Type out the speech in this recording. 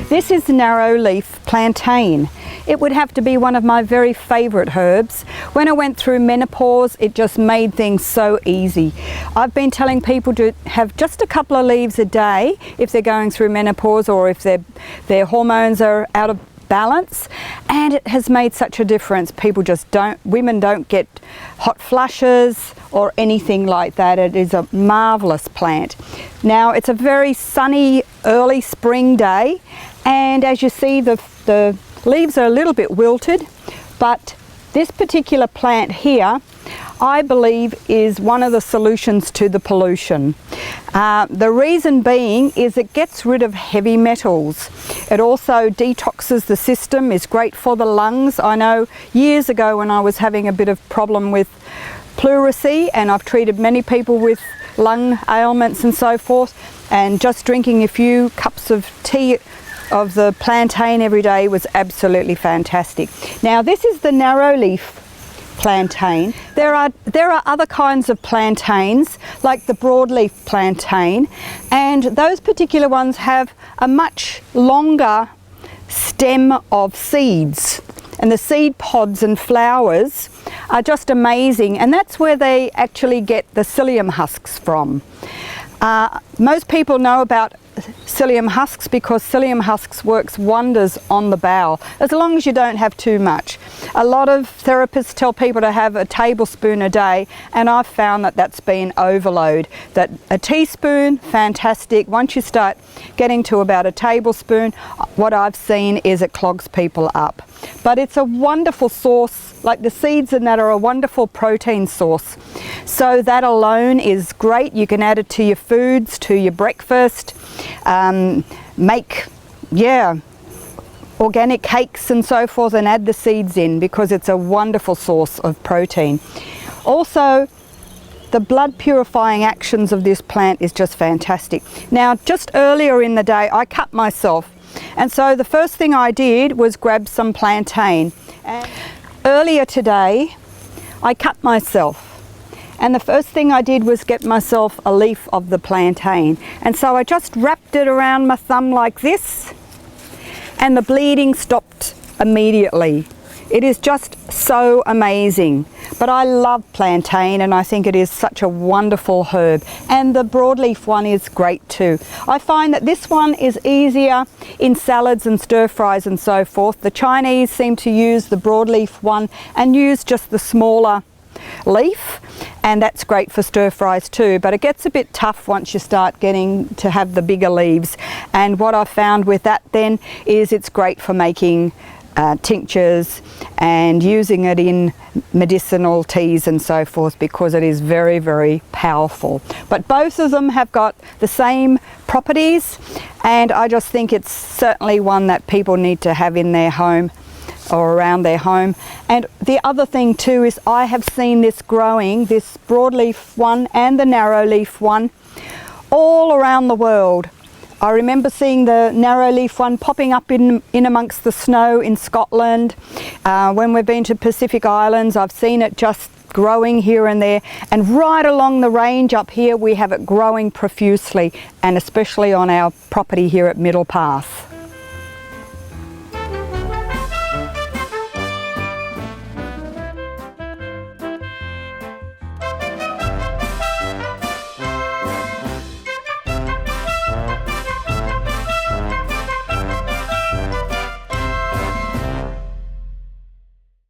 This is narrow leaf plantain. It would have to be one of my very favourite herbs. When I went through menopause, it just made things so easy. I've been telling people to have just a couple of leaves a day if they're going through menopause or if their hormones are out of balance, and it has made such a difference. Women don't get hot flushes or anything like that. It is a marvellous plant. Now it's a very sunny early spring day, and as you see the leaves are a little bit wilted, but this particular plant here I believe is one of the solutions to the pollution. The reason being is it gets rid of heavy metals. It also detoxes the system, is great for the lungs. I know years ago when I was having a bit of problem with pleurisy, and I've treated many people with lung ailments and so forth, and just drinking a few cups of tea of the plantain every day was absolutely fantastic. Now this is the narrow leaf plantain. There are other kinds of plantains like the broadleaf plantain, and those particular ones have a much longer stem of seeds, and the seed pods and flowers are just amazing, and that's where they actually get the psyllium husks from. Most people know about psyllium husks because psyllium husks works wonders on the bowel, as long as you don't have too much. A lot of therapists tell people to have a tablespoon a day, and I've found that that's been overload. That a teaspoon, fantastic. Once you start getting to about a tablespoon, what I've seen is it clogs people up. But it's a wonderful source, like the seeds in that are a wonderful protein source. So that alone is great. You can add it to your foods, to your breakfast, make organic cakes and so forth, and add the seeds in because it's a wonderful source of protein. Also, the blood purifying actions of this plant is just fantastic. Now, just earlier in the day I cut myself, and so the first thing I did was grab some plantain. And earlier today I cut myself, and the first thing I did was get myself a leaf of the plantain, and so I just wrapped it around my thumb like this, and the bleeding stopped immediately. It is just so amazing. But I love plantain, and I think it is such a wonderful herb, and the broadleaf one is great too. I find that this one is easier in salads and stir fries and so forth. The Chinese seem to use the broadleaf one and use just the smaller leaf, and that's great for stir fries too, but it gets a bit tough once you start getting to have the bigger leaves. And what I've found with that then is it's great for making tinctures and using it in medicinal teas and so forth, because it is very, very powerful. But both of them have got the same properties, and I just think it's certainly one that people need to have in their home or around their home. And the other thing too is I have seen this growing, this broadleaf one and the narrow leaf one, all around the world. I remember seeing the narrow leaf one popping up in amongst the snow in Scotland. When we've been to Pacific Islands, I've seen it just growing here and there, and right along the range up here we have it growing profusely, and especially on our property here at Middle Path.